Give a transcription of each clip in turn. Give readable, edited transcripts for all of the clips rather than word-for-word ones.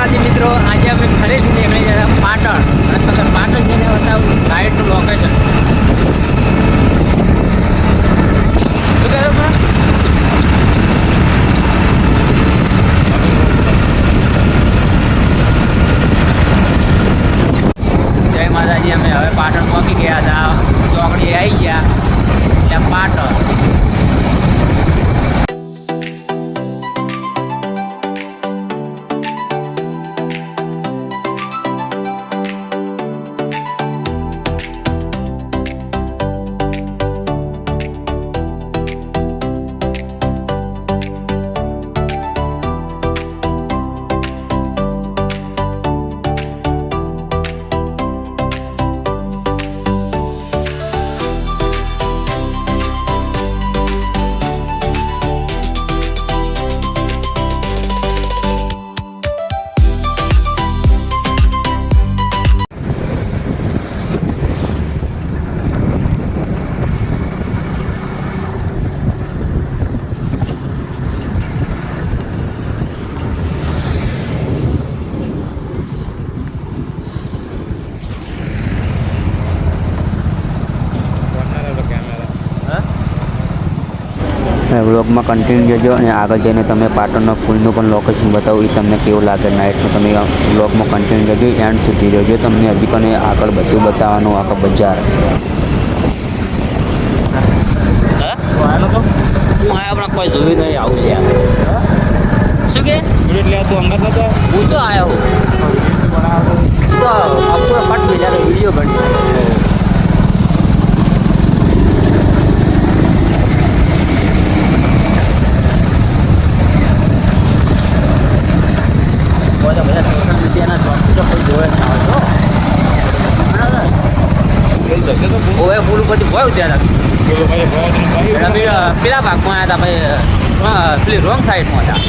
નમસ્કાર મિત્રો, આજે અમે ફરીથી નીકળી ગયા પાટણ અને તમે પાટણ જઈને બતાવું રાઈડનું લોકેશન. શું કહ્યું પણ જય માતાજી. અમે હવે પાટણ પહોંચી ગયા હતા, ચોકડી આવી ગયા એટલે પાટણ. વ્લોગમાં કન્ટિન્યુ જજો અને આગળ જઈને તમે પાટણના પુલનું પણ લોકેશન બતાવું, એ તમને કેવું લાગે નાઇટનું. તમે વ્લોગમાં કન્ટિન્યુ જજો, એન્ડ સુધી રહેજો. તમને હજી પણ આગળ બધું બતાવવાનું, આખા બજાર. હું આપણા કોઈ જોયું નહીં આવું યાર. શું કે એટલે તું અંગત હતો? હું તો આવ્યો હું તો આપણો પટ બીજાનો વિડીયો બની. બધા સોશિયલ મીડિયાના શોખથી તો કોઈ જોવે જ ના હોય તો હવે ફૂલ પછી ભય ત્યાં પેલા ભાગમાં આવ્યા હતા ભાઈ, પેલી રોંગ સાઈડમાં હતા.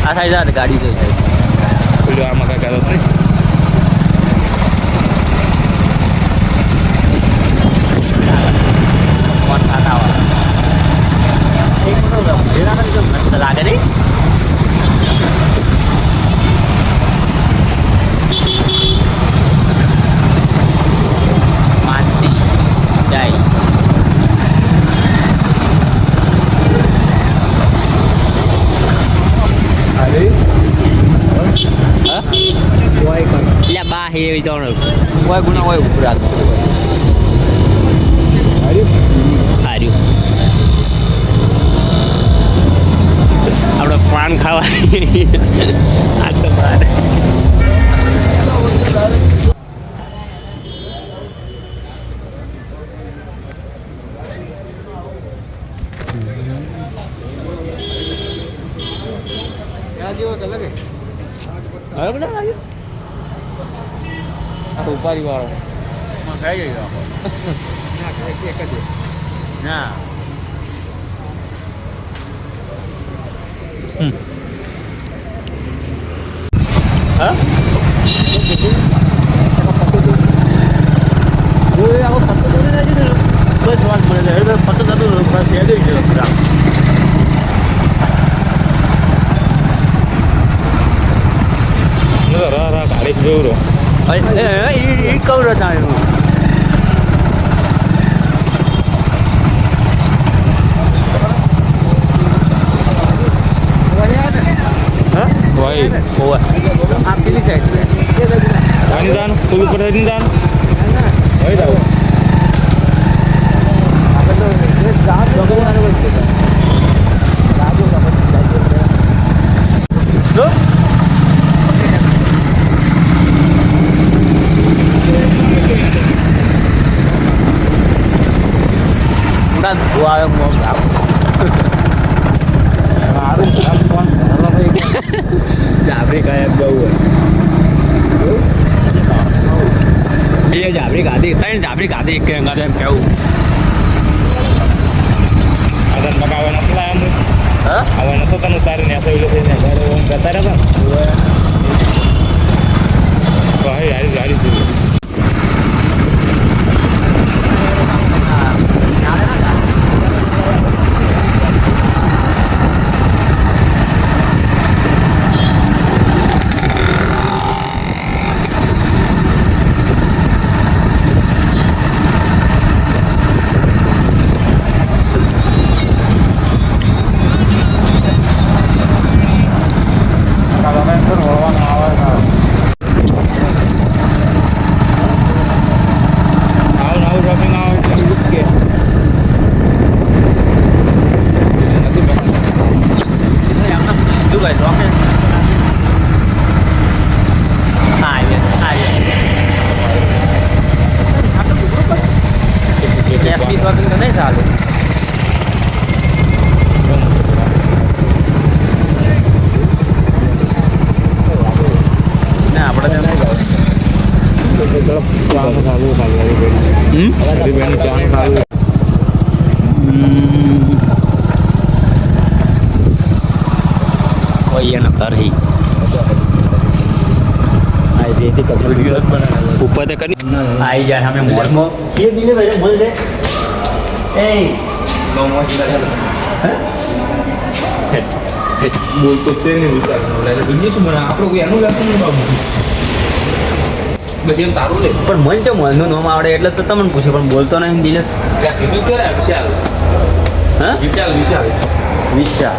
આ સાઈડ ગાડી જોઈ સાઈડ આમાં કાંઈ કાઢો નહીં. લાગે નહીં માનસી જાય. એટલે બા હે એવી ત્રણ કોઈ ગુના હોય ઉપર હાર્યું આપણે પાન ખાવા આ તો મારે ઉપારી વાળો ખાઈ ગયો ના હા બસ વાત મળે છે પતો થતું ગાડી જોઉં રહો એ કહું હતા એવું ભાઈ આ પેલી side Ini dan, tulu pada ini dan. Oh, itu. Ahmedabad ભૂ આવે હું આમ જાફરી કાયમ જવું હોય બે જાફરી ખાધી 3 જાફરી ખાધી એક અંગાત એમ કેવું આદન મગાવે નતો લાયા હા હવે નતો તને ઉતારીને આ થયેલો થઈને ઘરે ઓમ જતા રહ્યા તો હારી હારી થઈ ઉપર તે કરી આવી જાય અમે મોલમાં એ દિલે ભાઈ મોલ છે એ બોલતો તે ને વિચાર બીજું શું મને આપણો કોઈ એનું લાગતું નહીં બાબુ બસ એમ તારું લે પણ મન તો મોલનું નામ આવડે એટલે તો તમને પૂછ્યું પણ બોલતો નહીં દિલે કીધું કરે વિશાલ હા વિશાલ વિશા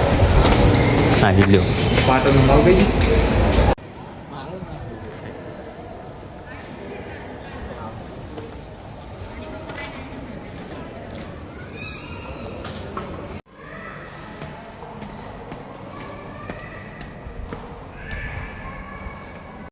હા દિલ્યો પાટણનું નામ કઈ